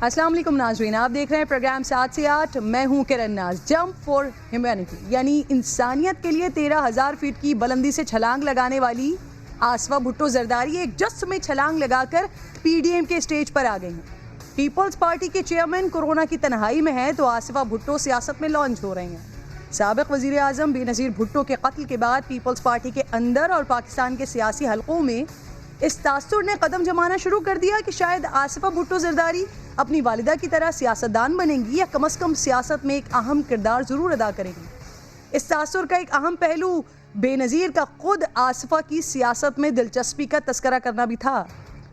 السلام علیکم ناظرین، آپ دیکھ رہے ہیں پروگرام 7 سے 8. میں ہوں کرن ناز. جمپ فار ہیومینٹی یعنی انسانیت کے لیے 13,000 فیٹ کی بلندی سے چھلانگ لگانے والی آصفہ بھٹو زرداری ایک جس میں چھلانگ لگا کر پی ڈی ایم کے اسٹیج پر آ گئی ہیں. پیپلز پارٹی کے چیئرمین کورونا کی تنہائی میں ہیں تو آصفہ بھٹو سیاست میں لانچ ہو رہی ہیں. سابق وزیر اعظم بے نظیر بھٹو کے قتل کے بعد پیپلز پارٹی کے اندر اور پاکستان کے سیاسی حلقوں میں اس تاثر نے قدم جمانا شروع کر دیا کہ شاید آصفہ بھٹو زرداری اپنی والدہ کی طرح سیاستدان بنیں گی یا کم از کم سیاست میں ایک اہم کردار ضرور ادا کریں گی. اس تاثر کا ایک اہم پہلو بے نظیر کا خود آصفہ کی سیاست میں دلچسپی کا تذکرہ کرنا بھی تھا.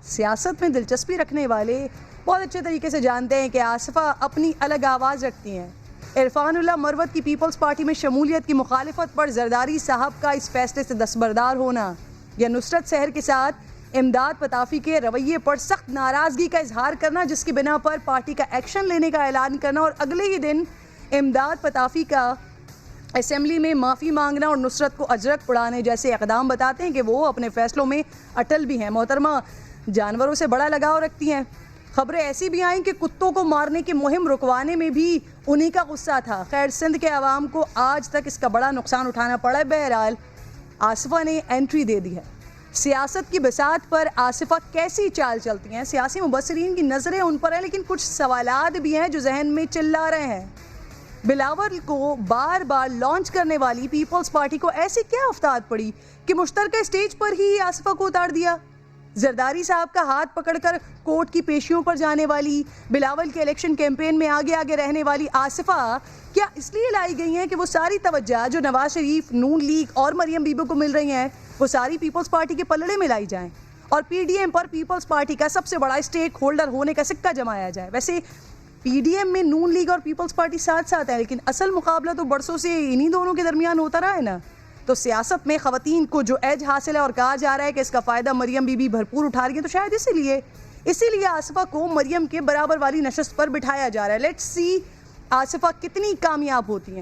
سیاست میں دلچسپی رکھنے والے بہت اچھے طریقے سے جانتے ہیں کہ آصفہ اپنی الگ آواز رکھتی ہیں. عرفان اللہ مروت کی پیپلز پارٹی میں شمولیت کی مخالفت پر زرداری صاحب کا اس فیصلے سے دستبردار ہونا یا نصرت سحر کے ساتھ امداد پتافی کے رویے پر سخت ناراضگی کا اظہار کرنا، جس کی بنا پر پارٹی کا ایکشن لینے کا اعلان کرنا اور اگلے ہی دن امداد پتافی کا اسمبلی میں معافی مانگنا اور نصرت کو اجرک اڑانے جیسے اقدام بتاتے ہیں کہ وہ اپنے فیصلوں میں اٹل بھی ہیں. محترمہ جانوروں سے بڑا لگاؤ رکھتی ہیں. خبریں ایسی بھی آئیں کہ کتوں کو مارنے کی مہم رکوانے میں بھی انہی کا غصہ تھا. خیر، سندھ کے عوام کو آج تک اس کا بڑا نقصان اٹھانا پڑا. بہرحال آصفہ نے انٹری دے دی ہے. سیاست کی بساط پر آصفہ کیسی چال چلتی ہیں؟ سیاسی مبصرین کی نظریں ان پر ہیں، لیکن کچھ سوالات بھی ہیں جو ذہن میں چلا رہے ہیں. بلاول کو بار بار لانچ کرنے والی پیپلز پارٹی کو ایسی کیا افتاد پڑی کہ مشترکہ اسٹیج پر ہی آصفہ کو اتار دیا؟ زرداری صاحب کا ہاتھ پکڑ کر کورٹ کی پیشیوں پر جانے والی، بلاول کے الیکشن کیمپین میں آگے آگے رہنے والی آصفہ کیا اس لیے لائی گئی ہیں کہ وہ ساری توجہ جو نواز شریف، نون لیگ اور مریم بیبی کو مل رہی ہیں وہ ساری پیپلز پارٹی کے پلڑے میں لائی جائیں اور پی ڈی ایم پر پیپلز پارٹی کا سب سے بڑا اسٹیک ہولڈر ہونے کا سکہ جمایا جائے؟ ویسے پی ڈی ایم میں نون لیگ اور پیپلز پارٹی ساتھ ساتھ ہے، لیکن اصل مقابلہ تو برسوں سے انہی دونوں کے درمیان ہوتا رہا ہے نا. تو سیاست میں خواتین کو جو ایج حاصل ہے اور کہا جا رہا ہے کہ اس کا فائدہ مریم بیوی بھرپور اٹھا رہی ہیں، تو شاید اسی لیے آصفہ کو مریم کے برابر والی نشست پر بٹھایا جا رہا ہے. لیٹس سی آصفہ کتنی کامیاب ہوتی ہیں.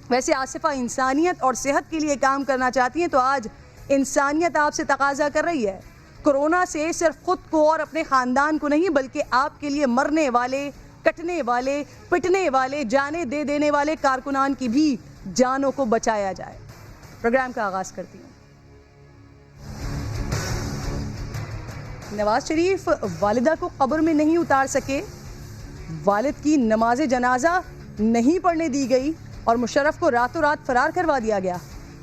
ویسے آصفہ انسانیت اور صحت کے لیے کام کرنا چاہتی ہیں، تو آج انسانیت آپ سے تقاضا کر رہی ہے کورونا سے صرف خود کو اور اپنے خاندان کو نہیں بلکہ آپ کے لیے مرنے والے، کٹنے والے، پٹنے والے، جانیں دے دینے والے کارکنان کی بھی جانوں کو بچایا جائے. پروگرام کا آغاز کرتی ہوں. نواز شریف والدہ کو قبر میں نہیں اتار سکے، والد کی نماز جنازہ نہیں پڑھنے دی گئی اور مشرف کو راتوں رات فرار کروا دیا گیا.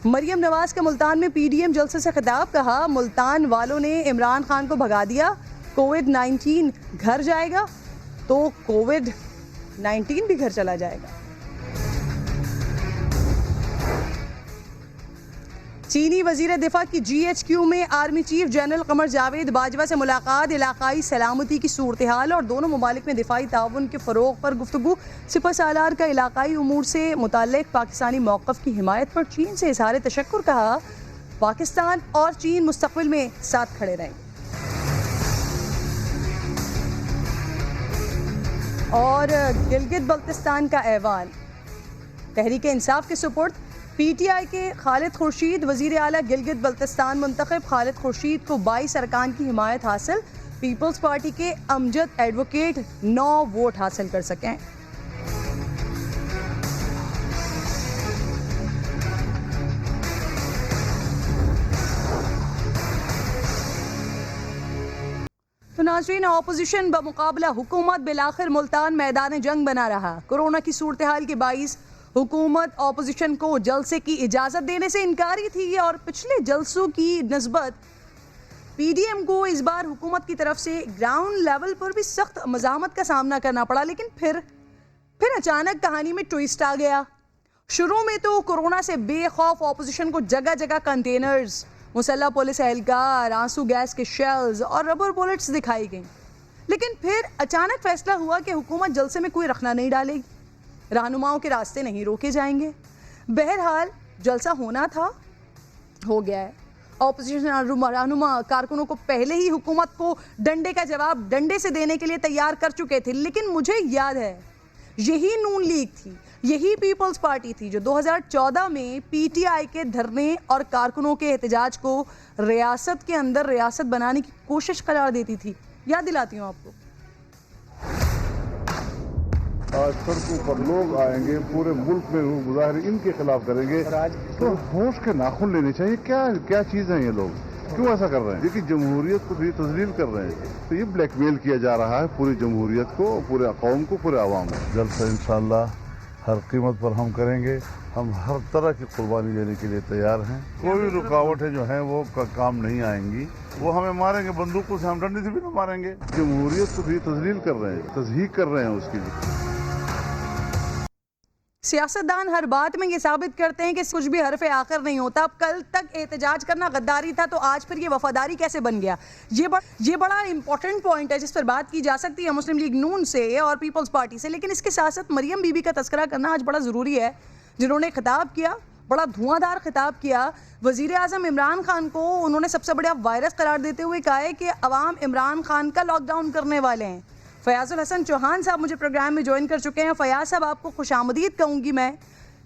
مریم نواز کا ملتان میں پی ڈی ایم جلسے سے خطاب. کہا ملتان والوں نے عمران خان کو بھگا دیا، کووڈ-19 گھر جائے گا تو کووڈ-19 بھی گھر چلا جائے گا. چینی وزیر دفاع کی جی ایچ کیو میں army chief general Qamar Javed Bajwa سے ملاقات. علاقائی سلامتی کی صورتحال اور دونوں ممالک میں دفاعی تعاون کے فروغ پر گفتگو. سپہ سالار کا علاقائی امور سے متعلق پاکستانی موقف کی حمایت پر چین سے اظہار تشکر. کہا پاکستان اور چین مستقبل میں ساتھ کھڑے رہیں. اور گلگت بلتستان کا ایوان تحریک انصاف کے سپرد. پی ٹی آئی کے خالد خورشید وزیر اعلیٰ گلگت بلتستان منتخب. خالد خورشید کو 22 ارکان کی حمایت حاصل. پیپلز پارٹی کے امجد ایڈوکیٹ 9 ووٹ حاصل کر سکیں. تو ناظرین، اپوزیشن بمقابلہ حکومت بالآخر ملتان میدان جنگ بنا رہا. کورونا کی صورتحال کے باعث حکومت اپوزیشن کو جلسے کی اجازت دینے سے انکاری تھی اور پچھلے جلسوں کی نسبت پی ڈی ایم کو اس بار حکومت کی طرف سے گراؤنڈ لیول پر بھی سخت مزاحمت کا سامنا کرنا پڑا. لیکن پھر اچانک کہانی میں ٹوئسٹ آ گیا. شروع میں تو کورونا سے بے خوف اپوزیشن کو جگہ جگہ کنٹینرز، مسلح پولیس اہلکار، آنسو گیس کے شیلز اور ربر بولٹس دکھائی گئیں. لیکن پھر اچانک فیصلہ ہوا کہ حکومت جلسے میں کوئی رخنہ نہیں ڈالے گی، رہنماؤں کے راستے نہیں روکے جائیں گے. بہرحال جلسہ ہونا تھا، ہو گیا ہے. اپوزیشن رہنما کارکنوں کو پہلے ہی حکومت کو ڈنڈے کا جواب ڈنڈے سے دینے کے لیے تیار کر چکے تھے. لیکن مجھے یاد ہے یہی نون لیگ تھی، یہی پیپلز پارٹی تھی جو 2014 میں پی ٹی آئی کے دھرنے اور کارکنوں کے احتجاج کو ریاست کے اندر ریاست بنانے کی کوشش قرار دیتی تھی. یاد دلاتی ہوں آپ کو. آج سڑکوں پر لوگ آئیں گے, پورے ملک میں مظاہرے ان کے خلاف کریں گے, تو ہوش کے ناخن لینے چاہیے. کیا چیز ہیں یہ لوگ, کیوں ایسا کر رہے ہیں؟ دیکھیے جمہوریت کو بھی تذلیل کر رہے ہیں, تو یہ بلیک میل کیا جا رہا ہے پوری جمہوریت کو, پورے قوم کو, پورے عوام کو. جلسہ انشاءاللہ ہر قیمت پر ہم کریں گے. ہم ہر طرح کی قربانی دینے کے لیے تیار ہیں. کوئی رکاوٹیں جو ہیں وہ کام نہیں آئیں گی. وہ ہمیں ماریں گے بندوقوں سے, ہم ڈنڈے سے بھی نہ ماریں گے. جمہوریت کو بھی تذلیل کر رہے ہیں, تضحیق کر رہے ہیں اس کے لیے. سیاستدان ہر بات میں یہ ثابت کرتے ہیں کہ کچھ بھی حرف آخر نہیں ہوتا. اب کل تک احتجاج کرنا غداری تھا, تو آج پھر یہ وفاداری کیسے بن گیا؟ یہ بڑا امپورٹنٹ پوائنٹ ہے جس پر بات کی جا سکتی ہے مسلم لیگ نون سے اور پیپلز پارٹی سے. لیکن اس کے ساتھ ساتھ مریم بی بی کا تذکرہ کرنا آج بڑا ضروری ہے, جنہوں نے خطاب کیا, بڑا دھواں دار خطاب کیا. وزیر اعظم عمران خان کو انہوں نے سب سے بڑا وائرس قرار دیتے ہوئے کہا ہے کہ عوام عمران خان کا لاک ڈاؤن کرنے والے ہیں. فیاض الحسن چوہان صاحب مجھے پروگرام میں جوائن کر چکے ہیں. فیاض صاحب, آپ کو خوش آمدید کہوں گی میں.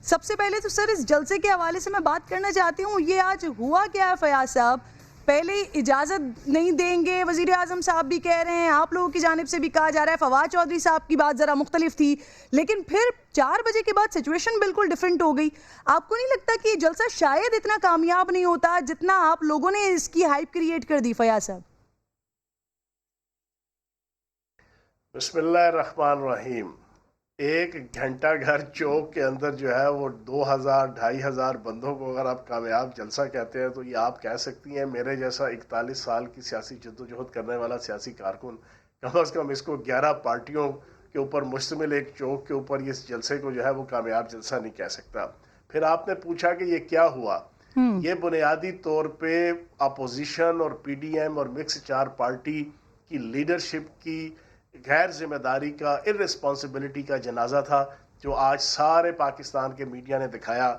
سب سے پہلے تو سر اس جلسے کے حوالے سے میں بات کرنا چاہتی ہوں, یہ آج ہوا کیا ہے فیاض صاحب؟ پہلے اجازت نہیں دیں گے, وزیر اعظم صاحب بھی کہہ رہے ہیں, آپ لوگوں کی جانب سے بھی کہا جا رہا ہے. فواد چودھری صاحب کی بات ذرا مختلف تھی, لیکن پھر 4 بجے کے بعد سچویشن بالکل ڈیفرنٹ ہو گئی. آپ کو نہیں لگتا کہ یہ جلسہ شاید اتنا کامیاب نہیں ہوتا جتنا آپ لوگوں نے اس کی ہائپ کریٹ کر دی فیاض صاحب؟ بسم اللہ الرحمن الرحیم. 1 گھنٹہ گھر چوک کے اندر جو ہے وہ 2000-2500 بندوں کو اگر آپ کامیاب جلسہ کہتے ہیں, تو یہ آپ کہہ سکتی ہیں میرے جیسا 41 سال کی سیاسی جدوجہد کرنے والا سیاسی کارکن کم از کم اس کو 11 پارٹیوں کے اوپر مشتمل ایک چوک کے اوپر اس جلسے کو جو ہے وہ کامیاب جلسہ نہیں کہہ سکتا. پھر آپ نے پوچھا کہ یہ کیا ہوا. یہ بنیادی طور پہ اپوزیشن اور پی ڈی ایم اور مکس 4 پارٹی کی لیڈرشپ کی غیر ذمہ داری کا, ارریسپانسبلٹی کا جنازہ تھا, جو آج سارے پاکستان کے میڈیا نے دکھایا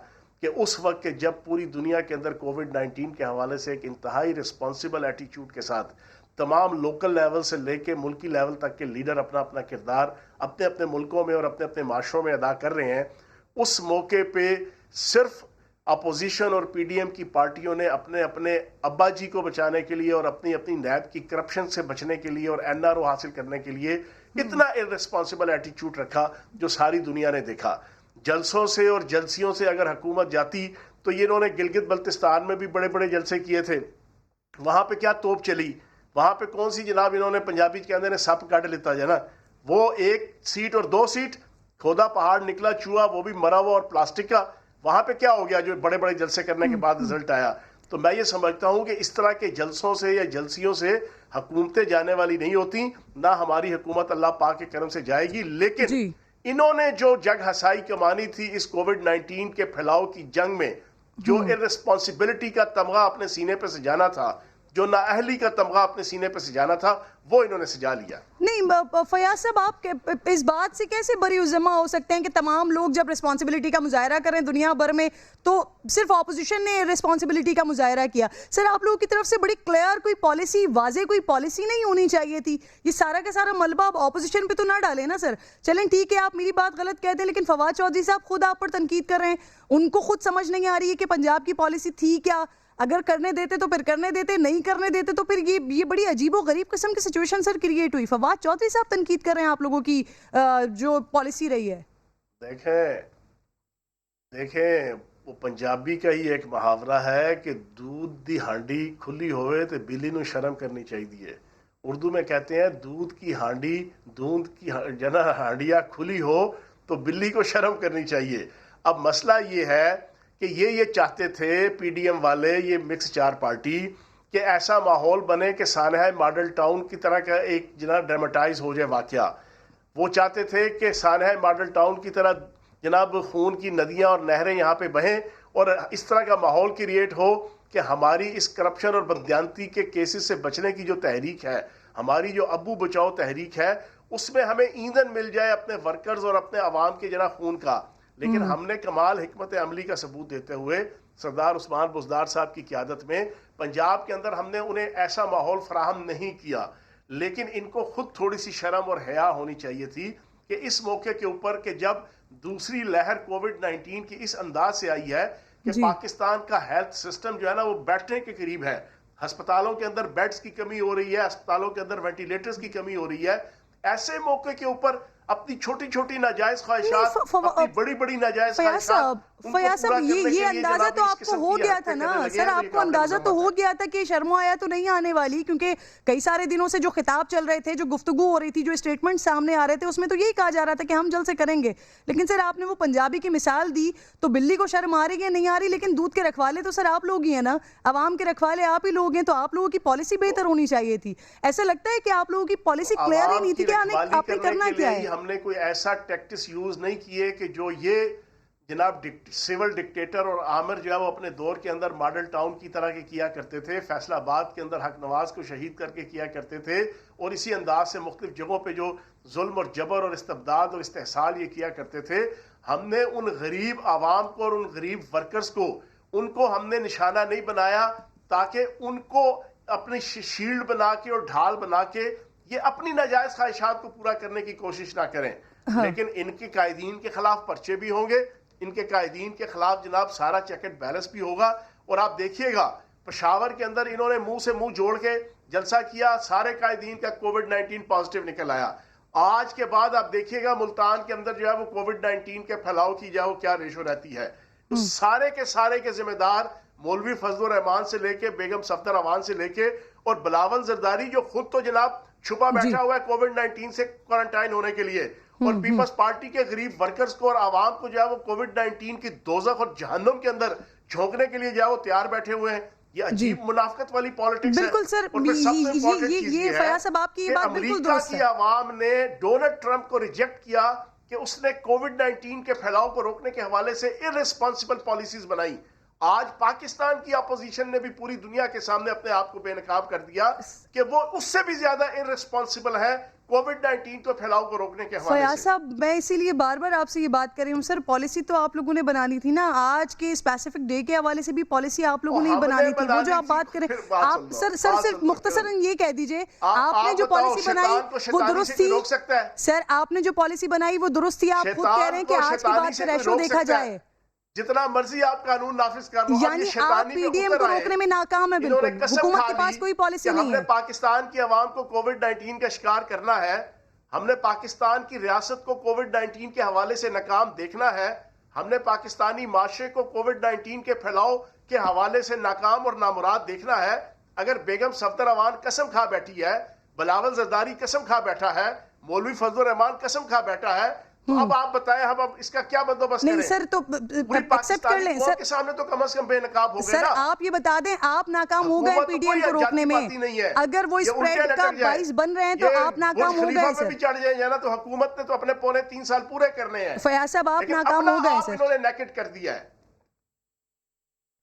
کہ اس وقت کے جب پوری دنیا کے اندر کووڈ-19 کے حوالے سے ایک انتہائی ریسپانسبل ایٹیچیوڈ کے ساتھ تمام لوکل لیول سے لے کے ملکی لیول تک کے لیڈر اپنا اپنا کردار اپنے اپنے ملکوں میں اور اپنے اپنے معاشروں میں ادا کر رہے ہیں, اس موقع پہ صرف اپوزیشن اور پی ڈی ایم کی پارٹیوں نے اپنے اپنے ابا جی کو بچانے کے لیے اور اپنی اپنی نیب کی کرپشن سے بچنے کے لیے اور این آر او حاصل کرنے کے لیے اتنا ارریسپانسبل ایٹیچیوڈ رکھا جو ساری دنیا نے دیکھا. جلسوں سے اور جلسیوں سے اگر حکومت جاتی تو یہ انہوں نے گلگت بلتستان میں بھی بڑے بڑے جلسے کیے تھے, وہاں پہ کیا توپ چلی, وہاں پہ کون سی جناب انہوں نے پنجابی کہتے ہیں سپ کاٹ لیتا ہے نا, وہ 1 سیٹ اور 2 سیٹ کھودا پہاڑ نکلا چوہا, وہ بھی مرا ہوا اور پلاسٹک کا. وہاں پہ کیا ہو گیا جو بڑے بڑے جلسے کرنے کے بعد رزلٹ آیا؟ تو میں یہ سمجھتا ہوں کہ اس طرح کے جلسوں سے یا جلسیوں سے حکومتیں جانے والی نہیں ہوتی, نہ ہماری حکومت اللہ پاک کے کرم سے جائے گی. لیکن انہوں نے جو جگ ہسائی کمانی تھی اس کووڈ-19 کے پھیلاؤ کی جنگ میں, جو ارریسپانسبلٹی کا تمغہ اپنے سینے پہ سجانا تھا, جو نااہلی کا تمغہ اپنے سینے پہ سجانا تھا, وہ انہوں نے سجا لیا. نہیں فیاض صاحب, آپ اس بات سے کیسے بری ذمہ ہو سکتے ہیں کہ تمام لوگ جب رسپانسبلٹی کا مظاہرہ کریں دنیا بھر میں تو صرف اپوزیشن نے رسپانسبلٹی کا مظاہرہ کیا؟ سر آپ لوگوں کی طرف سے بڑی کلیئر کوئی پالیسی, واضح کوئی پالیسی نہیں ہونی چاہیے تھی؟ یہ سارا کا سارا ملبہ آپ اپوزیشن پہ تو نہ ڈالیں نا سر. چلیں ٹھیک ہے, آپ میری بات غلط کہتے ہیں, لیکن فواد چودھری صاحب خود آپ پر تنقید کر رہے ہیں, ان کو خود سمجھ نہیں آ رہی ہے کہ پنجاب کی پالیسی تھی کیا. اگر کرنے دیتے تو پھر کرنے دیتے, نہیں کرنے دیتے تو پھر یہ بڑی عجیب و غریب قسم کی سچویشن سر کریٹ ہوئی. فواد چودھری صاحب تنقید کر رہے ہیں آپ لوگوں کی جو پالیسی رہی ہے. دیکھیں وہ پنجابی کا ہی ایک محاورہ ہے کہ دودھ دی ہانڈی کھلی ہوئے تو بلی نو شرم کرنی چاہیے. اردو میں کہتے ہیں دودھ کی ہانڈی, دودھ کی جنا ہانڈیاں کھلی ہو تو بلی کو شرم کرنی چاہیے. اب مسئلہ یہ ہے کہ یہ چاہتے تھے پی ڈی ایم والے, یہ مکس 4 پارٹی, کہ ایسا ماحول بنے کہ سانحہ ماڈل ٹاؤن کی طرح کا ایک جناب ڈراماٹائز ہو جائے واقعہ. وہ چاہتے تھے کہ سانحہ ماڈل ٹاؤن کی طرح جناب خون کی ندیاں اور نہریں یہاں پہ بہیں اور اس طرح کا ماحول کریٹ ہو کہ ہماری اس کرپشن اور بددیانتی کے کیسز سے بچنے کی جو تحریک ہے, ہماری جو ابو بچاؤ تحریک ہے, اس میں ہمیں ایندھن مل جائے اپنے ورکرز اور اپنے عوام کے جناب خون کا. لیکن ہم نے کمال حکمت عملی کا ثبوت دیتے ہوئے سردار عثمان بزدار صاحب کی قیادت میں پنجاب کے اندر ہم نے انہیں ایسا ماحول فراہم نہیں کیا. لیکن ان کو خود تھوڑی سی شرم اور حیا ہونی چاہیے تھی کہ اس موقع کے اوپر کہ جب دوسری لہر کووڈ-19 کی اس انداز سے آئی ہے کہ پاکستان کا ہیلتھ سسٹم جو ہے نا وہ بیٹھنے کے قریب ہے, ہسپتالوں کے اندر بیڈز کی کمی ہو رہی ہے, ہسپتالوں کے اندر وینٹیلیٹرز کی کمی ہو رہی ہے, ایسے موقع کے اوپر اپنی چھوٹی چھوٹی ناجائز خواہشات، اپنی بڑی بڑی ناجائز خواہشات، فیاض صاحب یہ اندازہ تو آپ کو ہو گیا تھا نا سر، آپ کو اندازہ تو ہو گیا تھا کہ شرم و حیا تو نہیں آنے والی، کیونکہ کئی سارے دنوں سے جو خطاب چل رہے تھے، جو گفتگو ہو رہی تھی، جو اسٹیٹمنٹ سامنے آ رہے تھے، اس میں تو یہی کہا جا رہا تھا کہ ہم جلد سے کریں گے. لیکن سر آپ نے وہ پنجابی کی مثال دی تو بلی کو شرم آ رہی ہے نہیں آ رہی، لیکن دودھ کے رکھوالے تو سر آپ لوگ ہی ہیں نا، عوام کے رکھوالے آپ ہی لوگ ہیں، تو آپ لوگوں کی پالیسی بہتر ہونی چاہیے تھی. ایسا لگتا ہے کہ آپ لوگوں کی پالیسی کلیئر ہی نہیں تھی کہ آپ نے کرنا کیا ہے. ہم نے کوئی ایسا ٹیکٹس یوز نہیں کیے کہ جو یہ جناب سول ڈکٹیٹر اور عامر جو ہے وہ اپنے دور کے اندر ماڈل ٹاؤن کی طرح کے کیا کرتے تھے، فیصل آباد کے اندر حق نواز کو شہید کر کے کیا کرتے تھے، اور اسی انداز سے مختلف جگہوں پہ جو ظلم اور جبر اور استبداد اور استحصال یہ کیا کرتے تھے. ہم نے ان غریب عوام کو اور ان غریب ورکرز کو، ان کو ہم نے نشانہ نہیں بنایا تاکہ ان کو اپنی شیلڈ بنا کے اور ڈھال بنا کے یہ اپنی ناجائز خواہشات کو پورا کرنے کی کوشش نہ کریں. لیکن ان کے قائدین کے خلاف پرچے بھی ہوں گے، ان کے قائدین کے خلاف جناب سارا چیک اینڈ بیلنس بھی ہوگا. اور آپ دیکھیے گا پشاور کے اندر انہوں نے منہ سے منہ جوڑ کے جلسہ کیا، سارے قائدین کا کووڈ-19 پازیٹیو نکل آیا. آج کے بعد آپ دیکھیے گا ملتان کے اندر جو ہے وہ کووڈ-19 کے پھیلاؤ کی جو ہے وہ کیا ریشو رہتی ہے. تو سارے کے ذمہ دار مولوی فضل الرحمان سے لے کے بیگم صفدر امان سے لے کے اور بلاول زرداری جو خود تو جناب چھپا بیٹھا ہوا ہے کووڈ-19 سے کوارنٹائن ہونے کے لیے، اور پیپلز پارٹی کے غریب ورکرز کو اور عوام کو جو ہے وہ کووڈ-19 کی دوزخ اور جہنم کے اندر جھونکنے کے لیے جو ہے وہ تیار بیٹھے ہوئے ہیں. یہ عجیب منافقت والی پالیٹکس ہے. بالکل سر، اور پھر سب سے امپورٹنٹ چیز یہ ہے فیاض صاحب آپ کی یہ بات بالکل درست ہے. امریکہ کی عوام نے ڈونلڈ ٹرمپ کو ریجیکٹ کیا کہ اس نے کووڈ-19 کے پھیلاؤ کو روکنے کے حوالے سے ارریسپانسبل پالیسیز بنائی. آج پاکستان کی اپوزیشن نے بھی پوری دنیا کے سامنے اپنے آپ کو بے نقاب کر دیا کہ وہ اس سے بھی زیادہ ارریسپانسبل ہے کووڈ-19 کو پھیلاؤ کو روکنے کے حوالے سے. فیاض صاحب میں اسی لیے بار بار آپ سے یہ بات کر رہی ہوں سر، پالیسی تو آپ لوگوں نے بنانی تھی نا، آج کے اسپیسیفک ڈے کے حوالے سے بھی پالیسی آپ لوگوں نے بنانی تھی. وہ جو آپ بات کریں آپ سر صرف مختصراً یہ کہہ دیجئے آپ نے جو پالیسی بنائی وہ درست تھی. سر آپ نے جو پالیسی بنائی وہ درست تھی، آپ خود کہہ رہے ہیں کہ آج کے بعد سے ریشو دیکھا جائے. جتنا مرضی آپ قانون نافذ کر لو، یعنی آپ پی ڈی ایم کو روکنے میں ناکام ہے. بالکل حکومت کے پاس کوئی پالیسی نہیں ہے. ہم نے پاکستان کی عوام کو کووڈ-19 کا شکار کرنا ہے، ہم نے پاکستان کی ریاست کو کووڈ-19 کے حوالے سے ناکام دیکھنا ہے، ہم نے پاکستانی معاشرے کو کووڈ-19 کے پھیلاؤ کے حوالے سے ناکام اور نامراد دیکھنا ہے. اگر بیگم صفدر امان قسم کھا بیٹھی ہے، بلاول زرداری قسم کھا بیٹھا ہے، مولوی فضل الرحمان قسم کھا بیٹھا ہے، تو اب آپ بتائیں ہم اب اس کا کیا بندوبست کریں؟ نہیں سر تو ایکسپٹ کر لیں سر، کے سامنے تو کم از کم بے نقاب ہو گئے سر. آپ یہ بتا دیں آپ ناکام ہو گئے پی ڈی ایم کو روکنے میں، اگر وہ اسپریڈ کا باعث بن رہے ہیں تو آپ ناکام ہو گئے سر. بھی چڑھ جائیں نا تو حکومت نے تو اپنے پونے 3 سال پورے کرنے ہیں. فیاض صاحب آپ ناکام ہو گئے سر، انہوں نے نیکڈ کر دیا ہے.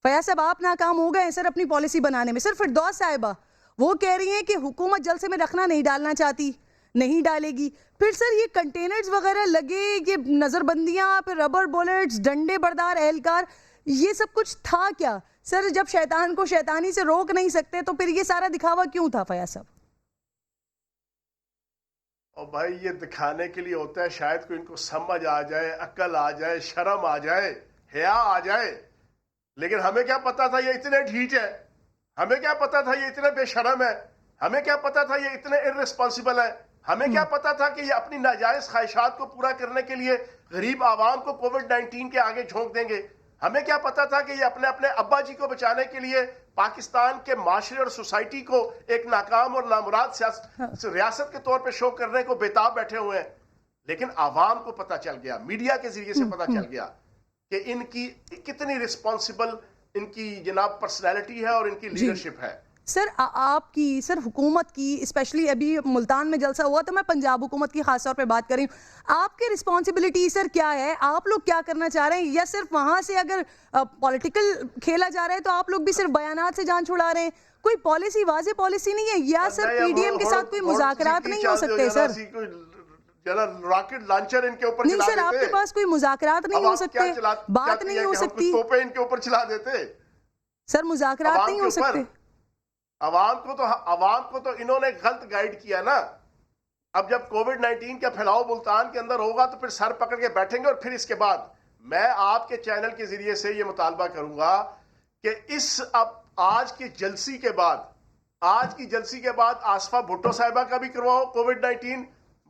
فیاض صاحب آپ ناکام ہو گئے سر اپنی پالیسی بنانے میں. سر فردوس صاحبہ وہ کہہ رہی ہیں کہ حکومت جلسے میں رکھنا نہیں ڈالنا چاہتی، نہیں ڈالے گی. پھر سر یہ کنٹینرز وغیرہ لگے، یہ نظر بندیاں، پھر ربر بولٹس، ڈنڈے بردار اہلکار، یہ سب کچھ تھا کیا سر؟ جب شیطان کو شیطانی سے روک نہیں سکتے تو پھر یہ سارا دکھاوا کیوں تھا فیاض صاحب؟ اور بھائی یہ دکھانے کے لیے ہوتا ہے شاید کوئی ان کو سمجھ آ جائے، عقل آ جائے، شرم آ جائے، حیا آ جائے. لیکن ہمیں کیا پتا تھا یہ اتنے ڈھیٹ ہے، ہمیں کیا پتا تھا یہ اتنے بے شرم ہے، ہمیں کیا پتا تھا یہ اتنے ارریسپانسبل ہے، ہمیں کیا پتا تھا کہ یہ اپنی ناجائز خواہشات کو پورا کرنے کے لیے غریب عوام کو کووڈ-19 کے آگے جھونک دیں گے. ہمیں کیا پتا تھا کہ یہ اپنے ابا جی کو بچانے کے لیے پاکستان کے معاشرے اور سوسائٹی کو ایک ناکام اور نامراد ریاست کے طور پہ شو کرنے کو بےتاب بیٹھے ہوئے ہیں. لیکن عوام کو پتا چل گیا، میڈیا کے ذریعے سے پتا چل گیا کہ ان کی کتنی رسپانسبل ان کی جناب پرسنالٹی ہے اور ان کی لیڈرشپ ہے. سر آپ کی سر حکومت کی اسپیشلی ابھی ملتان میں جلسہ ہوا تو میں پنجاب حکومت کی خاص طور پہ بات کر رہی ہوں، آپ کی رسپانسبلٹی سر کیا ہے؟ آپ لوگ کیا کرنا چاہ رہے ہیں؟ یا صرف وہاں سے اگر پولیٹیکل کھیلا جا رہا ہے تو آپ لوگ بھی صرف بیانات سے جان چھڑا رہے ہیں؟ کوئی پالیسی، واضح پالیسی نہیں ہے؟ یا سر پی ڈی ایم کے ساتھ کوئی مذاکرات نہیں ہو سکتے سر؟ راکٹ لانچر ان کے اوپر نہیں سر آپ کے پاس کوئی مذاکرات نہیں ہو سکتے، بات نہیں ہو سکتی، توپیں ان کے اوپر چلا دیتے سر، مذاکرات نہیں ہو سکتے؟ عوام کو تو انہوں نے غلط گائیڈ کیا نا. اب جب کووڈ-19 کا پھیلاؤ ملتان کے اندر ہوگا تو پھر سر پکڑ کے بیٹھیں گے. اور پھر اس کے بعد میں آپ کے چینل کے ذریعے سے یہ مطالبہ کروں گا کہ آج کی جلسی کے بعد آصفہ بھٹو صاحبہ کا بھی کرواؤ کووڈ-19،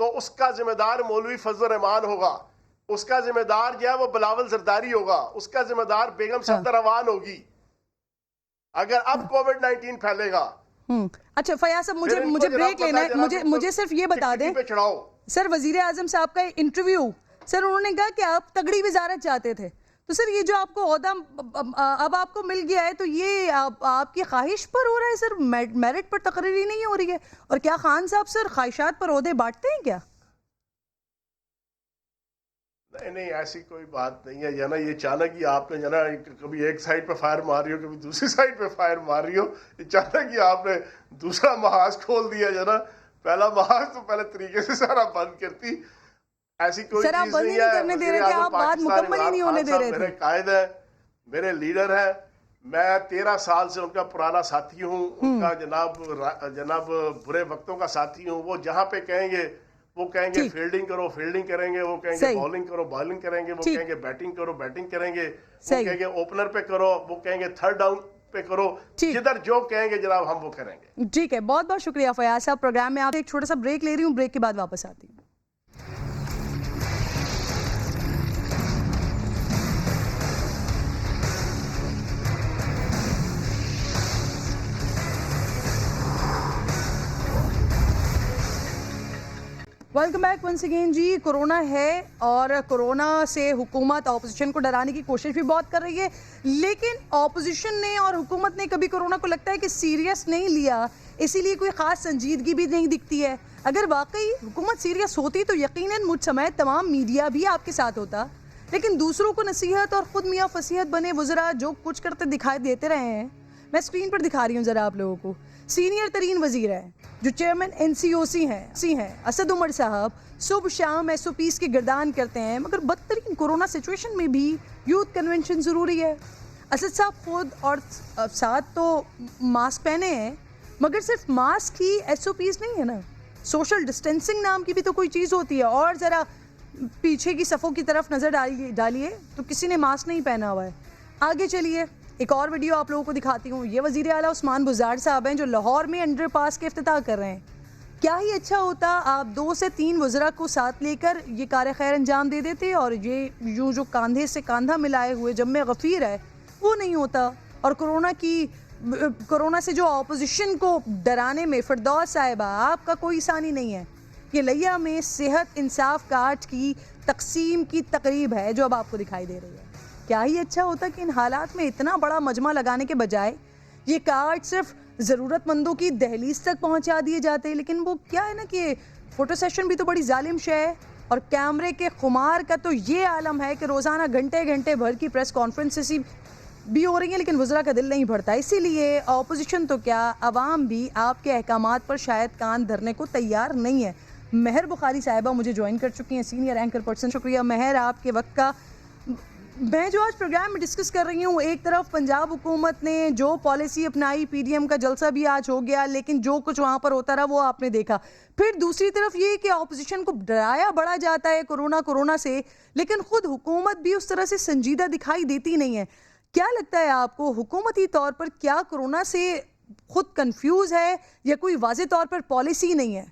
تو اس کا ذمہ دار مولوی فضل الرحمان ہوگا, اس کا ذمہ دار جو ہے وہ بلاول زرداری ہوگا, اس کا ذمہ دار بیگم صفدر روان ہوگی اگر اب کووڈ 19 پھیلے گا. اچھا فیاض صاحب, مجھے بریک لینا ہے, مجھے صرف یہ بتا دیں سر, وزیر اعظم صاحب کا انٹرویو, سر انہوں نے کہا کہ آپ تگڑی وزارت چاہتے تھے, تو سر یہ جو آپ کو عہدہ اب آپ کو مل گیا ہے تو یہ آپ کی خواہش پر ہو رہا ہے سر, میرٹ پر تقرری نہیں ہو رہی ہے؟ اور کیا خان صاحب سر خواہشات پر عہدے بانٹتے ہیں کیا؟ نہیں ایسی کوئی بات نہیں ہے جنا, یہ اچانک ہی آپ نے جنا کبھی ایک سائڈ پہ فائر مار رہی ہو, کبھی دوسری سائڈ پہ فائر مار رہی ہو, اچانک ہی آپ نے دوسرا محاذ کھول دیا جنا, پہلا محاذ تو پہلے طریقے سے سارا بند کرتی. ایسی کوئی سر آپ چیز بند نہیں ہی نہیں کرنے دے رہے تھے, آپ بات مکمل ہی نہیں ہونے دے رہے تھے. میرے قائد ہیں, میرے لیڈر ہیں, میں 13 سال سے ان کا پرانا ساتھی ہوں, ان کا جناب برے وقتوں کا ساتھی ہوں. وہ جہاں پہ کہیں گے وہ کہیں گے فیلڈنگ کرو, فیلڈنگ کریں گے, وہ کہیں گے بالنگ کرو, بالنگ کریں گے, وہ کہیں گے بیٹنگ کرو, بیٹنگ کریں گے, وہ کہیں گے اوپنر پہ کرو, وہ کہیں گے تھرڈ ڈاؤن پہ کرو, جدھر جو کہیں گے جناب ہم وہ کریں گے. ٹھیک ہے, بہت بہت شکریہ فیاض صاحب. پروگرام میں آپ ایک چھوٹا سا بریک لے رہی ہوں, بریک کے بعد واپس آتی ہوں. Welcome back once again. جی کورونا ہے اور کورونا سے حکومت اپوزیشن کو ڈرانے کی کوشش بھی بہت کر رہی ہے, لیکن اپوزیشن نے اور حکومت نے کبھی کورونا کو لگتا ہے کہ سیریس نہیں لیا, اسی لیے کوئی خاص سنجیدگی بھی نہیں دکھتی ہے. اگر واقعی حکومت سیریس ہوتی تو یقیناً مجھ سمیت تمام میڈیا بھی آپ کے ساتھ ہوتا, لیکن دوسروں کو نصیحت اور خود میاں فصیحت بنے وزراء جو کچھ کرتے دکھائی دیتے رہے ہیں. میں اسکرین پر دکھا رہی ہوں ذرا آپ لوگوں کو. سینئر ترین وزیر ہیں جو چیئرمین NCOC ہیں اسد عمر صاحب, صبح شام ایس او پیز کی گردان کرتے ہیں, مگر بدترین کورونا سچویشن میں بھی یوتھ کنونشن ضروری ہے. اسد صاحب خود اور ساتھ تو ماسک پہنے ہیں, مگر صرف ماسک ہی ایس او پیز نہیں ہے نا, سوشل ڈسٹینسنگ نام کی بھی تو کوئی چیز ہوتی ہے. اور ذرا پیچھے کی صفوں کی طرف نظر ڈالیے تو کسی نے ماسک نہیں پہنا ہوا ہے. آگے چلیے, ایک اور ویڈیو آپ لوگوں کو دکھاتی ہوں. یہ وزیر اعلیٰ عثمان بزدار صاحب ہیں جو لاہور میں انڈر پاس کے افتتاح کر رہے ہیں. کیا ہی اچھا ہوتا آپ 2 سے 3 وزراء کو ساتھ لے کر یہ کار خیر انجام دے دیتے, اور یہ یوں جو کاندھے سے کاندھا ملائے ہوئے جب میں غفیر ہے وہ نہیں ہوتا. اور کورونا سے جو اپوزیشن کو ڈرانے میں فردوس صاحبہ آپ کا کوئی ثانی نہیں ہے. یہ لیا میں صحت انصاف کارڈ کی تقسیم کی تقریب ہے جو اب آپ کو دکھائی دے رہی ہے. کیا ہی اچھا ہوتا کہ ان حالات میں اتنا بڑا مجمع لگانے کے بجائے یہ کارڈ صرف ضرورت مندوں کی دہلیز تک پہنچا دیے جاتے. لیکن وہ کیا ہے نا کہ فوٹو سیشن بھی تو بڑی ظالم شے ہے, اور کیمرے کے خمار کا تو یہ عالم ہے کہ روزانہ گھنٹے گھنٹے بھر کی پریس کانفرنسز بھی ہو رہی ہیں, لیکن وزراء کا دل نہیں بھرتا. اسی لیے اپوزیشن تو کیا عوام بھی آپ کے احکامات پر شاید کان دھرنے کو تیار نہیں ہے. مہر بخاری صاحبہ مجھے جوائن کر چکی ہیں, سینئر اینکر پرسن. شکریہ مہر آپ کے وقت کا. میں جو آج پروگرام میں ڈسکس کر رہی ہوں, ایک طرف پنجاب حکومت نے جو پالیسی اپنائی, PDM کا جلسہ بھی آج ہو گیا, لیکن جو کچھ وہاں پر ہوتا رہا وہ آپ نے دیکھا. پھر دوسری طرف یہ کہ اپوزیشن کو ڈرایا بڑھا جاتا ہے کورونا سے, لیکن خود حکومت بھی اس طرح سے سنجیدہ دکھائی دیتی نہیں ہے. کیا لگتا ہے آپ کو حکومتی طور پر کیا کورونا سے خود کنفیوز ہے یا کوئی واضح طور پر پالیسی نہیں ہے؟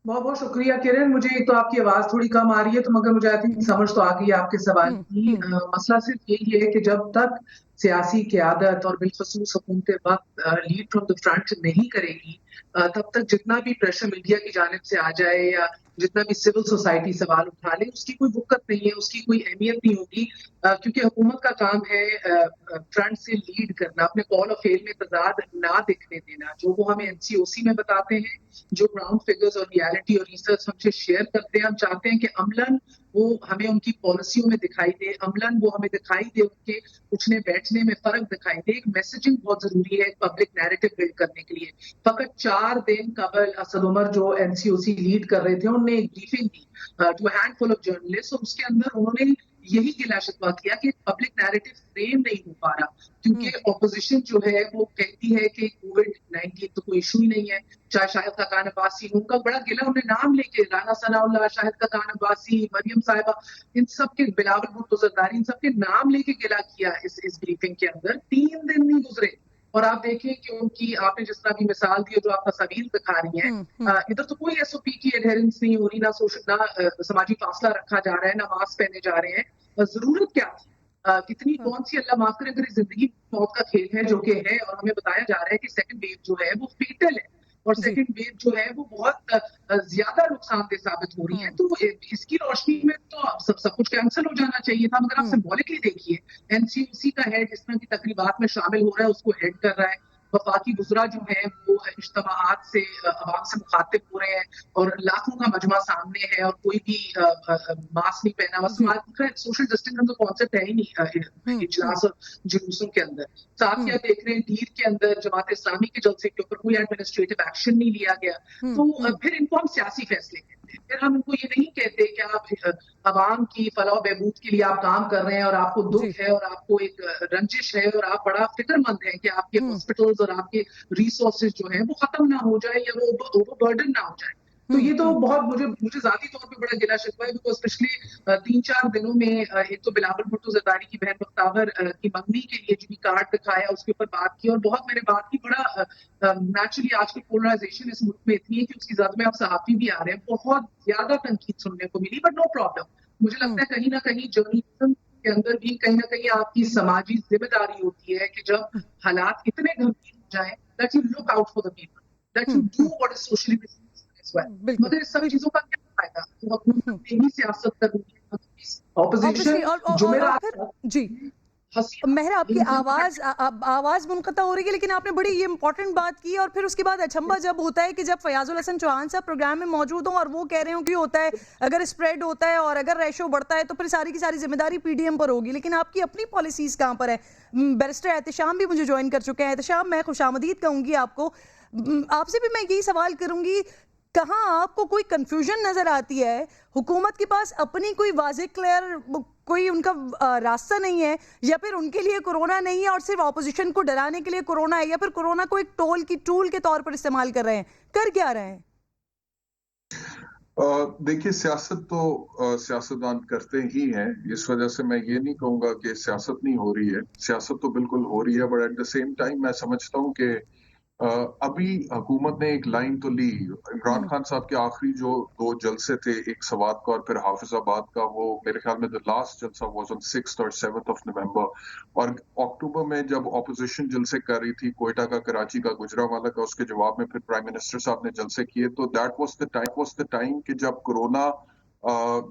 بہت بہت شکریہ کرن. مجھے ایک تو آپ کی آواز تھوڑی کم آ رہی ہے, تو مگر مجھے آئی تھنک سمجھ تو آ گئی آپ کے سوال کی. مسئلہ صرف یہی ہے کہ جب تک سیاسی قیادت اور بالخصوص حکومت وقت لیڈ فرام دا فرنٹ نہیں کرے گی, تب تک جتنا بھی پریشر میڈیا کی جانب سے آ جائے یا جتنا بھی سول سوسائٹی سوال اٹھا لے, اس کی کوئی وقت نہیں ہے, اس کی کوئی اہمیت نہیں ہوگی. کیونکہ حکومت کا کام ہے فرنٹ سے لیڈ کرنا, اپنے کال آف فیل میں تضاد نہ دکھنے دینا. جو وہ ہمیں NCOC میں بتاتے ہیں, جو گراؤنڈ فگرز اور ریالٹی اور ریسرچ ہم سے شیئر کرتے ہیں, ہم چاہتے ہیں کہ عملاً وہ ہمیں ان کی پالیسیوں میں دکھائی دے, عملاً وہ ہمیں دکھائی دے, ان کے اٹھنے بیٹھنے میں فرق دکھائی دے. ایک میسیجنگ بہت ضروری ہے پبلک نیریٹو بلڈ کرنے کے لیے. فقط 4 دن قبل اسد عمر جو NCOC لیڈ کر رہے تھے, انہوں نے ایک بریفنگ دی to handful of journalist, اور اس کے اندر انہوں نے یہی گلا شکوہ کیا کہ پبلک نیریٹو فریم نہیں ہو پا رہا, کیونکہ اپوزیشن جو ہے وہ کہتی ہے کہ کووڈ-19 تو کوئی ایشو ہی نہیں ہے. چاہے شاہد خاقان عباسی, ان کا بڑا گلا انہیں نام لے کے, رانا ثناء اللہ, شاہد خاقان عباسی, مریم صاحبہ, ان سب کے, بلاول بھٹو زرداری, ان سب کے نام لے کے گلا کیا اس بریفنگ کے اندر. 3 دن نہیں گزرے اور آپ دیکھیں کہ ان کی آپ نے جس طرح بھی مثال دی جو آپ تصاویر دکھا رہی ہیں ادھر تو کوئی ایس او پی کی ایڈہرنس نہیں ہو رہی, نہ سوشل نہ سماجی فاصلہ رکھا جا رہا ہے, نہ ماسک پہنے جا رہے ہیں. ضرورت کیا تھی؟ کتنی کون سی اللہ معاف کرے اگر زندگی موت کا کھیل ہے جو کہ ہے, اور ہمیں بتایا جا رہا ہے کہ سیکنڈ ویو جو ہے وہ فیٹل ہے اور سیکنڈ ویو جو ہے وہ بہت زیادہ نقصان دہ ثابت ہو رہی ہے. تو اس کی روشنی میں تو سب کچھ کینسل ہو جانا چاہیے تھا. مگر آپ سمبولکلی دیکھیے این سی او سی کا ہیڈ جس طرح کی تقریبات میں شامل ہو رہا ہے اس کو ہیڈ کر رہا ہے, وفاقی وزراء جو ہیں وہ اجتماعات سے عوام سے مخاطب ہو رہے ہیں اور لاکھوں کا مجمع سامنے ہے اور کوئی بھی ماسک نہیں پہنا ہوا. سوشل ڈسٹینس کا تو کانسیپٹ ہے ہی نہیں اجلاس اور جلوسوں کے اندر. ساتھ کیا دیکھ رہے ہیں دیر کے اندر جماعت اسلامی کے جلسے کے اوپر کوئی ایڈمنسٹریٹو ایکشن نہیں لیا گیا. تو پھر ان کو ہم سیاسی فیصلے کہتے ہیں. پھر ہم ان کو یہ نہیں کہتے کہ آپ عوام کی فلاح و بہبود کے لیے آپ کام کر رہے ہیں اور آپ کو دکھ ہے اور آپ کو ایک رنجش ہے اور آپ بڑا فکر مند ہیں کہ آپ کے ہاسپٹلز اور آپ کے ریسورسز جو ہیں وہ ختم نہ ہو جائے یا وہ اوور برڈن نہ ہو جائے. تو یہ تو بہت مجھے ذاتی طور پہ بڑا گلا شکوہ ہے, بیکاز پچھلے 3-4 دنوں میں ایک تو بلاول بھٹو زرداری کی بہن بختاور کی منگنی کے لیے جو بھی کارڈ دکھایا اس کے اوپر بات کی اور بہت میں نے بات کی. بڑا نیچرلی آج کی پولرائزیشن اس ملک میں اتنی ہے کہ اس کی زد میں اب صحافی بھی آ رہے ہیں, بہت زیادہ تنقید سننے کو ملی. بٹ نو پرابلم, مجھے لگتا ہے کہیں نہ کہیں جرنلزم کے اندر بھی کہیں نہ کہیں آپ کی سماجی ذمہ داری ہوتی ہے کہ جب حالات اتنے گمبھیر ہو جائیں that you look out for the people, that you do what is socially responsible as well. مگر اس سب چیزوں کا کیا فائدہ؟ حکومت یہی سیاست کر رہی ہے, اپوزیشن جمعرات جی مہر آپ کی آواز منقطع ہو رہی ہے, لیکن آپ نے بڑی یہ امپورٹنٹ بات کی. اور پھر اس کے بعد اچھمبا جب ہوتا ہے کہ جب فیاض الحسن چوہان صاحب پروگرام میں موجود ہوں اور وہ کہہ رہے ہوں کہ ہوتا ہے اگر اسپریڈ ہوتا ہے اور اگر ریشو بڑھتا ہے تو پھر ساری کی ساری ذمہ داری پی ڈی ایم پر ہوگی. لیکن آپ کی اپنی پالیسیز کہاں پر ہے؟ بیرسٹر احتشام بھی مجھے جوائن کر چکے ہیں. احتشام, میں خوش آمدید کہوں گی آپ کو. آپ سے بھی میں یہی سوال کروں گی, کہاں آپ کو کوئی کنفیوژن نظر آتی ہے؟ حکومت کے پاس اپنی کوئی واضح کلیئر کوئی ان کا راستہ نہیں ہے, یا پھر ان کے لیے کورونا نہیں ہے اور صرف اپوزیشن کو ڈرانے کے لیے کورونا ہے, یا پھر کورونا کو ایک ٹول کے طور پر استعمال کر رہے ہیں؟ کر کیا رہے ہیں؟ دیکھیے سیاست تو سیاستدان کرتے ہی ہیں, اس وجہ سے میں یہ نہیں کہوں گا کہ سیاست نہیں ہو رہی ہے. سیاست تو بالکل ہو رہی ہے, but at the same time میں سمجھتا ہوں کہ ابھی حکومت نے ایک لائن تو لی. عمران خان صاحب کے آخری جو 2 جلسے تھے, ایک سوات کا اور پھر حافظ آباد کا, وہ میرے خیال میں لاسٹ جلسہ واز آن 6 اور 7 نومبر. اور اکتوبر میں جب اپوزیشن جلسے کر رہی تھی, کوئٹہ کا, کراچی کا, گجرانوالہ کا, اس کے جواب میں پھر پرائم منسٹر صاحب نے جلسے کیے. تو دیٹ واز دا ٹائم کہ جب کورونا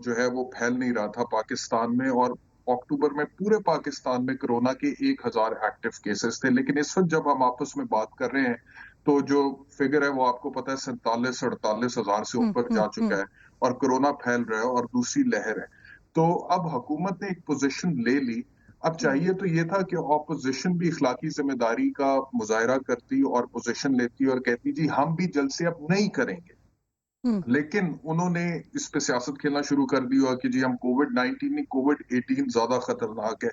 جو ہے وہ پھیل نہیں رہا تھا پاکستان میں, اور اکتوبر میں پورے پاکستان میں کورونا کے 1000 ایکٹیو کیسز تھے. لیکن اس وقت جب ہم آپس میں بات کر رہے ہیں تو جو فگر ہے وہ آپ کو پتا ہے 47-48 ہزار سے اوپر جا چکا ہے, اور کورونا پھیل رہا ہے اور دوسری لہر ہے. تو اب حکومت نے ایک پوزیشن لے لی. اب چاہیے تو یہ تھا کہ اپوزیشن بھی اخلاقی ذمہ داری کا مظاہرہ کرتی اور پوزیشن لیتی اور کہتی جی ہم بھی جلسے اب نہیں کریں گے. لیکن انہوں نے اس پہ سیاست کھیلنا شروع کر دی اور کہ جی ہم کووڈ-19 نہیں, کووڈ-18 زیادہ خطرناک ہے.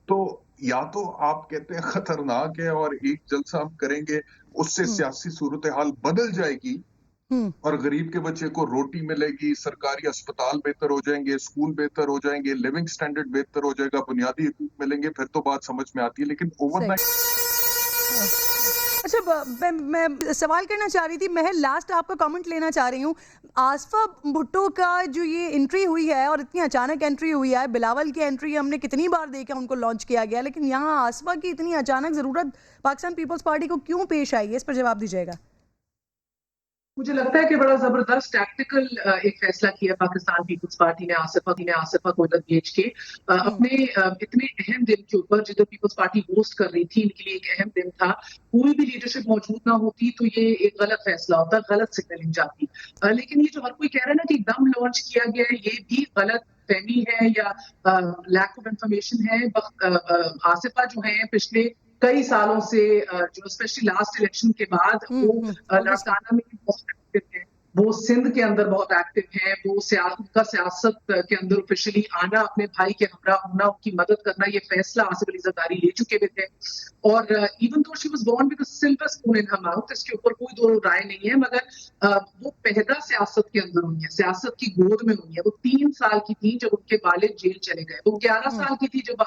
تو یا تو آپ کہتے ہیں خطرناک ہے اور ایک جلسہ ہم کریں گے, اس سے سیاسی صورتحال بدل جائے گی اور غریب کے بچے کو روٹی ملے گی, سرکاری اسپتال بہتر ہو جائیں گے, اسکول بہتر ہو جائیں گے, لیونگ سٹینڈرڈ بہتر ہو جائے گا, بنیادی حقوق ملیں گے, پھر تو بات سمجھ میں آتی ہے. لیکن اوور نائٹ اچھا میں سوال کرنا چاہ رہی تھی مہر, لاسٹ آپ کا کامنٹ لینا چاہ رہی ہوں. آصفہ بھٹو کا جو یہ انٹری ہوئی ہے اور اتنی اچانک انٹری ہوئی ہے, بلاول کی انٹری ہم نے کتنی بار دیکھا ان کو لانچ کیا گیا, لیکن یہاں آصفہ کی اتنی اچانک ضرورت پاکستان پیپلز پارٹی کو کیوں پیش آئی ہے؟ اس پر جواب دیجیے گا. مجھے لگتا ہے کہ بڑا زبردست ٹیکٹیکل ایک فیصلہ کیا پاکستان پیپلز پارٹی نے آصفہ کو ادھر بھیج کے اپنے اتنے اہم دن کے اوپر, جدھر پیپلز پارٹی ہوسٹ کر رہی تھی, ان کے لیے ایک اہم دن تھا. کوئی بھی لیڈرشپ موجود نہ ہوتی تو یہ ایک غلط فیصلہ ہوتا, غلط سگنلنگ جاتی. لیکن یہ جو ہر کوئی کہہ رہا ہے نا کہ ایک دم لانچ کیا گیا ہے, یہ بھی غلط فہمی ہے یا لیک آف انفارمیشن ہے. آصفہ جو ہیں پچھلے کئی سالوں سے جو اسپیشلی لاسٹ الیکشن کے بعد وہ لڑکانہ میں بہت ایکٹیو ہیں, وہ سندھ کے اندر بہت ایکٹیو ہیں, وہ سیاست کے اندر آفیشلی آنا, اپنے بھائی کے ہمراہ ہونا, ان کی مدد کرنا, یہ فیصلہ آصف علی زرداری لے چکے ہوئے تھے. اور even though she was born with a silver spoon in her mouth, اس کے اوپر کوئی دو رائے نہیں ہے, مگر وہ پیدا سیاست کے اندر ہوئی ہے, سیاست کی گود میں ہوئی ہے. وہ 3 سال کی تھی جب ان کے والد جیل چلے گئے, وہ 11 سال کی تھی جب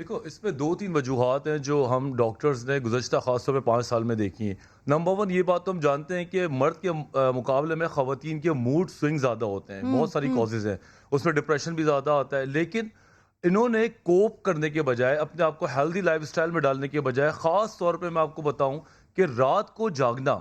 دیکھو اس میں 2-3 وجوہات ہیں جو ہم ڈاکٹرز نے گزشتہ خاص طور پہ 5 سال میں دیکھی ہیں. نمبر 1 یہ بات تو ہم جانتے ہیں کہ مرد کے مقابلے میں خواتین کے موڈ سوئنگ زیادہ ہوتے ہیں. بہت ساری کازز ہیں, اس میں ڈپریشن بھی زیادہ آتا ہے, لیکن انہوں نے کوپ کرنے کے بجائے, اپنے آپ کو ہیلدی لائف اسٹائل میں ڈالنے کے بجائے, خاص طور پہ میں آپ کو بتاؤں کہ رات کو جاگنا,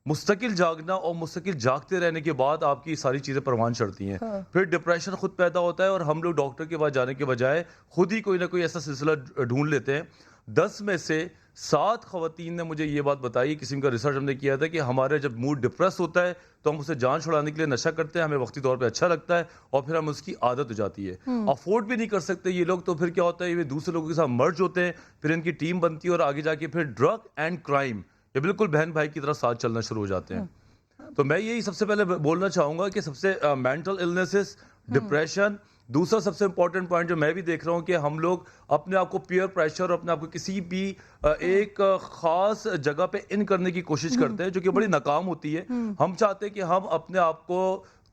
مستقل جاگنا اور مستقل جاگتے رہنے کے بعد آپ کی ساری چیزیں پروان چڑھتی ہیں. پھر ڈپریشن خود پیدا ہوتا ہے اور ہم لوگ ڈاکٹر کے پاس جانے کے بجائے خود ہی کوئی نہ کوئی ایسا سلسلہ ڈھونڈ لیتے ہیں. 10 میں سے 7 خواتین نے مجھے یہ بات بتائی, قسم کا ریسرچ ہم نے کیا تھا, کہ ہمارے جب موڈ ڈپریس ہوتا ہے تو ہم اسے جان چھڑانے کے لیے نشہ کرتے ہیں, ہمیں وقتی طور پہ اچھا لگتا ہے اور پھر ہم اس کی عادت ہو جاتی ہے. افورڈ بھی نہیں کر سکتے یہ لوگ, تو پھر کیا ہوتا ہے, یہ دوسرے لوگوں کے ساتھ مرج ہوتے ہیں, پھر ان کی ٹیم بنتی ہے اور آگے جا کے پھر ڈرگ اینڈ کرائم یہ بالکل بہن بھائی کی طرح ساتھ چلنا شروع ہو جاتے ہیں. تو میں یہی سب سے پہلے بولنا چاہوں گا کہ سب سے مینٹل النیسز, ڈپریشن. دوسرا سب سے امپورٹنٹ پوائنٹ جو میں بھی دیکھ رہا ہوں کہ ہم لوگ اپنے آپ کو پیئر پریشر اور اپنے آپ کو کسی بھی ایک خاص جگہ پہ ان کرنے کی کوشش کرتے ہیں جو کہ بڑی ناکام ہوتی ہے. ہم چاہتے ہیں کہ ہم اپنے آپ کو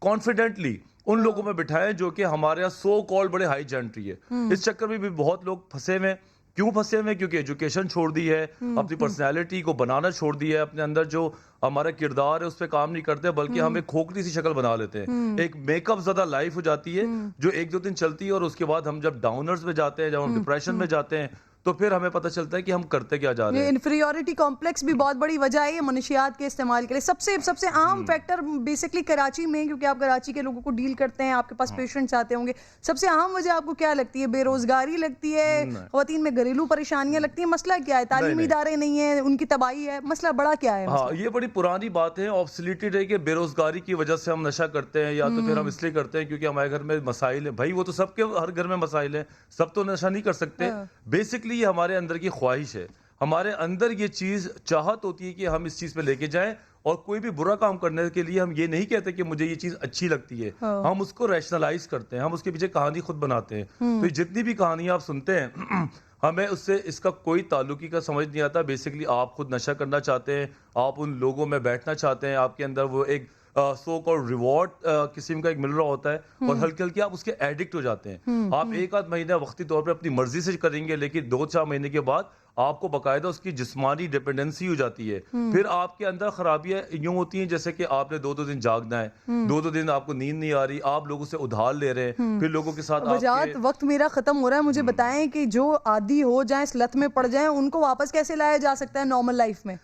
کانفیڈنٹلی ان لوگوں میں بٹھائیں جو کہ ہمارے یہاں سو کال بڑے ہائی جینٹری ہے. اس چکر میں بھی بہت لوگ پھنسے ہوئے ہیں. کیوں پھنسے ہوئے ہیں؟ کیونکہ ایجوکیشن چھوڑ دی ہے, اپنی پرسنالٹی کو بنانا چھوڑ دی ہے, اپنے اندر جو ہمارا کردار ہے اس پہ کام نہیں کرتے, بلکہ ہم ایک کھوکھلی سی شکل بنا لیتے ہیں. ایک میک اپ زدہ لائف ہو جاتی ہے جو 1-2 دن چلتی ہے, اور اس کے بعد ہم جب ڈاؤنرز میں جاتے ہیں, جب ہم ڈپریشن میں جاتے ہیں, تو پھر ہمیں پتہ چلتا ہے کہ ہم کرتے کیا جا رہے ہیں. انفیریورٹی کمپلیکس بھی بہت بڑی وجہ ہے یہ منشیات کے استعمال کے لیے. سب سے عام فیکٹر بیسکلی کراچی میں, کیونکہ آپ کراچی کے لوگوں کو ڈیل کرتے ہیں, آپ کے پاس پیشنٹس آتے ہوں گے, سب سے عام وجہ آپ کو کیا لگتی ہے؟ بے روزگاری لگتی ہے, خواتین میں گھریلو پریشانیاں لگتی ہیں, مسئلہ کیا ہے؟ تعلیمی ادارے نہیں ہیں, ان کی تباہی ہے, مسئلہ بڑا کیا ہے؟ ہاں, یہ بڑی پرانی بات ہے, آبسلیٹڈ ہے کہ بے روزگاری کی وجہ سے ہم نشہ کرتے ہیں, یا تو پھر ہم اس لیے کرتے ہیں کیونکہ ہمارے گھر میں مسائل ہیں. بھائی وہ تو سب کے ہر گھر میں مسائل ہیں, سب تو نشہ نہیں کر سکتے. بیسکلی یہ ہمارے اندر کی خواہش ہے, ہمارے اندر یہ چیز چاہت ہوتی ہے کہ ہم اس چیز پہ لے کے جائیں, اور کوئی بھی برا کام کرنے کے لیے ہم یہ نہیں کہتے کہ مجھے یہ چیز اچھی لگتی ہے, ہم اس کو ریشنلائز کرتے ہیں, ہم اس کے پیچھے کہانی خود بناتے ہیں. تو جتنی بھی کہانیاں آپ سنتے ہیں ہمیں اس سے اس کا کوئی تعلق ہی کا سمجھ نہیں آتا. بیسکلی آپ خود نشہ کرنا چاہتے ہیں, آپ ان لوگوں میں بیٹھنا چاہتے ہیں, آپ کے اندر وہ ایک سو کال ریوارڈ قسم کا ایک مل رہا ہوتا ہے, اور ہلکے ہلکے آپ اس کے ایڈکٹ ہو جاتے ہیں. آپ 1-8 مہینہ وقتی طور پہ اپنی مرضی سے کریں گے, لیکن 2-4 مہینے کے بعد آپ کو باقاعدہ اس کی جسمانی ڈیپینڈنسی ہو جاتی ہے. پھر آپ کے اندر خرابیاں یوں ہوتی ہیں جیسے کہ آپ نے 2-2 دن جاگنا ہے, 2-2 دن آپ کو نیند نہیں آ رہی, آپ لوگوں سے ادھار لے رہے ہیں, پھر لوگوں کے ساتھ وجات. وقت میرا ختم ہو رہا ہے, مجھے بتائیں کہ جو عادی ہو جائیں, اس لت میں پڑ جائیں, ان کو واپس کیسے لایا جا سکتا ہے نارمل لائف میں؟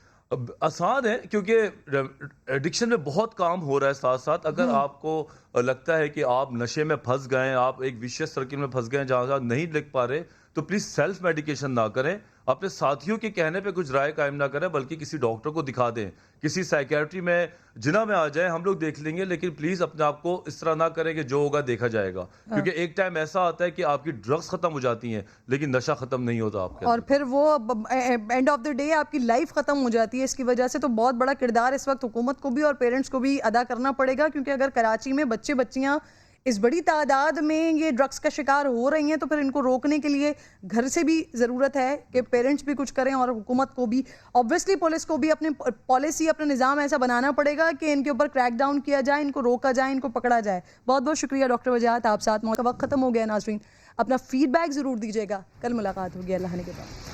آسان ہے, کیونکہ ایڈکشن میں بہت کام ہو رہا ہے ساتھ ساتھ. اگر آپ کو لگتا ہے کہ آپ نشے میں پھنس گئے, آپ ایک ویشیس سرکل میں پھنس گئے جہاں نہیں لکھ پا رہے, تو پلیز سیلف میڈیکیشن نہ کریں, اپنے ساتھیوں کے کہنے پہ کچھ رائے قائم نہ کریں, بلکہ کسی ڈاکٹر کو دکھا دیں, کسی سائیکیٹری میں جنہ میں آ جائیں, ہم لوگ دیکھ لیں گے. لیکن پلیز اپنے آپ کو اس طرح نہ کریں کہ جو ہوگا دیکھا جائے گا, کیونکہ ایک ٹائم ایسا آتا ہے کہ آپ کی ڈرگس ختم ہو جاتی ہیں لیکن نشہ ختم نہیں ہوتا آپ کے, اور پھر وہ اینڈ آف دا ڈے آپ کی لائف ختم ہو جاتی ہے اس کی وجہ سے. تو بہت بڑا کردار اس وقت حکومت کو بھی اور پیرنٹس کو بھی ادا کرنا پڑے گا, کیونکہ اگر کراچی میں بچے بچیاں اس بڑی تعداد میں یہ ڈرگس کا شکار ہو رہی ہیں, تو پھر ان کو روکنے کے لیے گھر سے بھی ضرورت ہے کہ پیرنٹس بھی کچھ کریں, اور حکومت کو بھی, آبویسلی پولیس کو بھی اپنے پالیسی, اپنا نظام ایسا بنانا پڑے گا کہ ان کے اوپر کریک ڈاؤن کیا جائے, ان کو روکا جائے, ان کو پکڑا جائے. بہت بہت شکریہ ڈاکٹر وجاہت, آپ ساتھ. وقت ختم ہو گیا. ناظرین اپنا فیڈ بیک ضرور دیجیے گا. کل ملاقات ہوگی اللہ نے کے بعد.